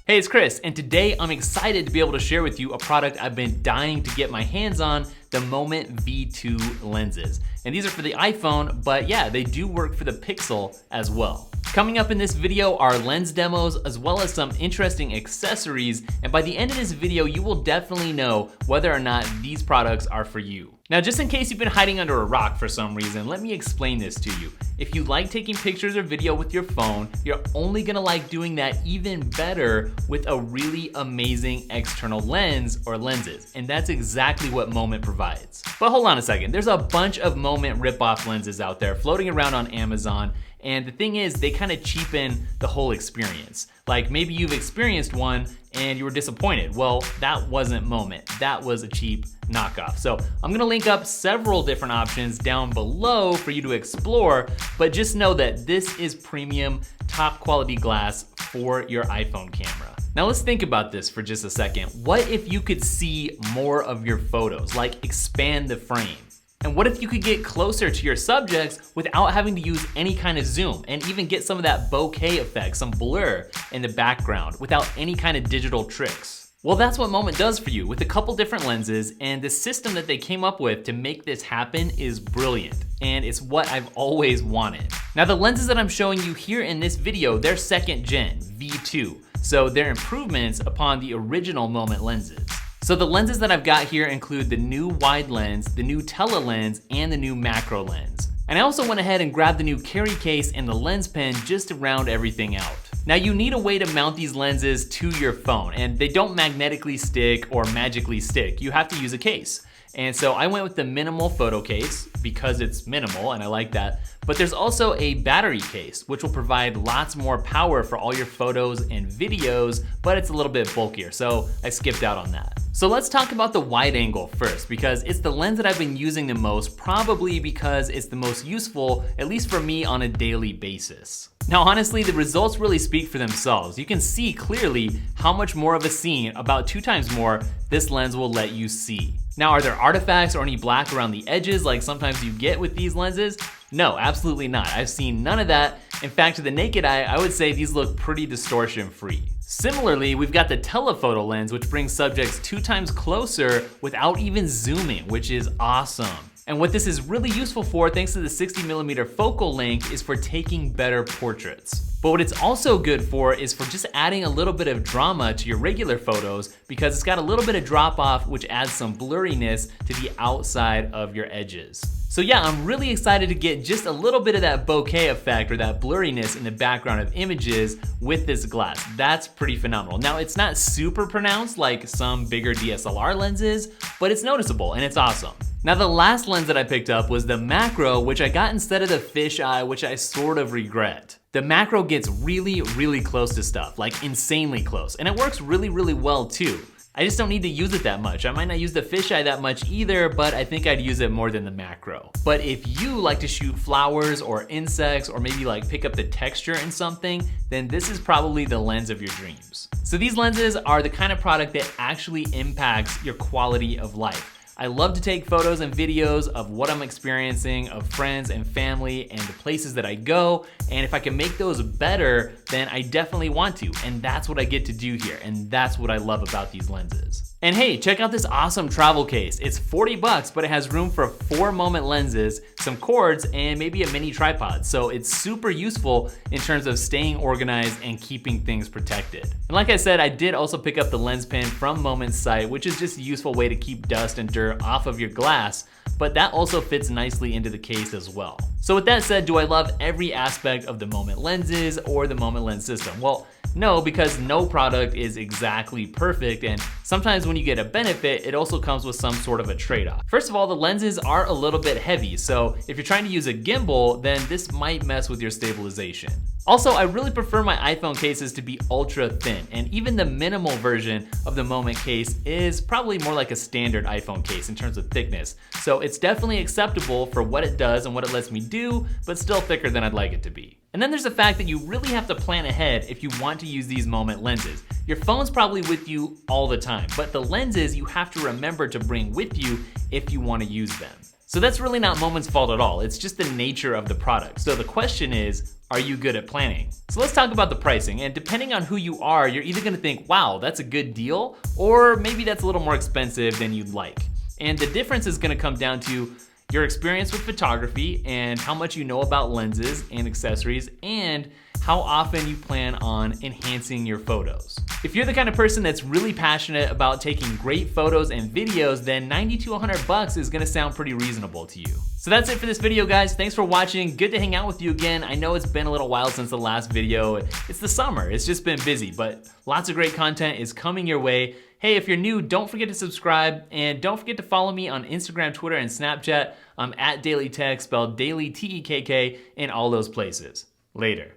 Hey, it's Chris, and today I'm excited to be able to share with you a product I've been dying to get my hands on, the Moment V2 lenses. And these are for the iPhone, but yeah, they do work for the Pixel as well. Coming up in this video are lens demos as well as some interesting accessories, and by the end of this video, you will definitely know whether or not these products are for you. Now, just in case you've been hiding under a rock for some reason, let me explain this to you. If you like taking pictures or video with your phone, you're only gonna like doing that even better with a really amazing external lens or lenses, and that's exactly what Moment provides. But hold on a second, there's a bunch of Moment rip-off lenses out there floating around on Amazon, and the thing is, they kind of cheapen the whole experience. Like maybe you've experienced one and you were disappointed. Well, that wasn't Moment, that was a cheap knockoff. So I'm gonna link up several different options down below for you to explore, but just know that this is premium, top quality glass for your iPhone camera. Now let's think about this for just a second. What if you could see more of your photos, like expand the frame? And what if you could get closer to your subjects without having to use any kind of zoom and even get some of that bokeh effect, some blur in the background without any kind of digital tricks? Well, that's what Moment does for you with a couple different lenses, and the system that they came up with to make this happen is brilliant, and it's what I've always wanted. Now, the lenses that I'm showing you here in this video, they're second gen, V2, so they're improvements upon the original Moment lenses. So the lenses that I've got here include the new wide lens, the new Tele lens, and the new macro lens. And I also went ahead and grabbed the new carry case and the lens pen just to round everything out. Now you need a way to mount these lenses to your phone, and they don't magnetically stick or magically stick. You have to use a case. And so I went with the minimal photo case because it's minimal and I like that. But there's also a battery case, which will provide lots more power for all your photos and videos, but it's a little bit bulkier, so I skipped out on that. So let's talk about the wide angle first, because it's the lens that I've been using the most, probably because it's the most useful, at least for me, on a daily basis. Now honestly, the results really speak for themselves. You can see clearly how much more of a scene, about 2 times more, this lens will let you see. Now, are there artifacts or any black around the edges like sometimes you get with these lenses? No, absolutely not. I've seen none of that. In fact, to the naked eye, I would say these look pretty distortion free. Similarly, we've got the Telephoto Lens, which brings subjects 2 times closer without even zooming, which is awesome. And what this is really useful for, thanks to the 60mm focal length, is for taking better portraits. But what it's also good for is for just adding a little bit of drama to your regular photos, because it's got a little bit of drop off, which adds some blurriness to the outside of your edges. So yeah, I'm really excited to get just a little bit of that bokeh effect or that blurriness in the background of images with this glass. That's pretty phenomenal. Now, it's not super pronounced like some bigger DSLR lenses, but it's noticeable and it's awesome. Now, the last lens that I picked up was the macro, which I got instead of the fisheye, which I sort of regret. The macro gets really, really close to stuff, like insanely close, and it works really, really well too. I just don't need to use it that much. I might not use the fisheye that much either, but I think I'd use it more than the macro. But if you like to shoot flowers or insects, or maybe like pick up the texture in something, then this is probably the lens of your dreams. So these lenses are the kind of product that actually impacts your quality of life. I love to take photos and videos of what I'm experiencing, of friends and family, and the places that I go. And if I can make those better, then I definitely want to. And that's what I get to do here. And that's what I love about these lenses. And hey, check out this awesome travel case. It's 40 bucks, but it has room for 4 Moment lenses, some cords, and maybe a mini tripod. So it's super useful in terms of staying organized and keeping things protected. And like I said, I did also pick up the lens pen from Moment's site, which is just a useful way to keep dust and dirt off of your glass, but that also fits nicely into the case as well. So with that said, do I love every aspect of the Moment lenses or the Moment lens system? Well, no, because no product is exactly perfect, and sometimes when you get a benefit, it also comes with some sort of a trade-off. First of all, the lenses are a little bit heavy, so if you're trying to use a gimbal, then this might mess with your stabilization. Also, I really prefer my iPhone cases to be ultra thin, and even the minimal version of the Moment case is probably more like a standard iPhone case in terms of thickness. So it's definitely acceptable for what it does and what it lets me do, but still thicker than I'd like it to be. And then there's the fact that you really have to plan ahead if you want to use these Moment lenses. Your phone's probably with you all the time, but the lenses you have to remember to bring with you if you want to use them. So that's really not Moment's fault at all. It's just the nature of the product. So the question is, are you good at planning? So let's talk about the pricing, and depending on who you are, you're either gonna think, wow, that's a good deal, or maybe that's a little more expensive than you'd like. And the difference is gonna come down to your experience with photography and how much you know about lenses and accessories and how often you plan on enhancing your photos. If you're the kind of person that's really passionate about taking great photos and videos, then 90 to 100 bucks is gonna sound pretty reasonable to you. So that's it for this video, guys. Thanks for watching. Good to hang out with you again. I know it's been a little while since the last video. It's the summer, it's just been busy, but lots of great content is coming your way. Hey, if you're new, don't forget to subscribe, and don't forget to follow me on Instagram, Twitter, and Snapchat. I'm at Daily Tech, spelled Daily Tekk, in all those places. Later.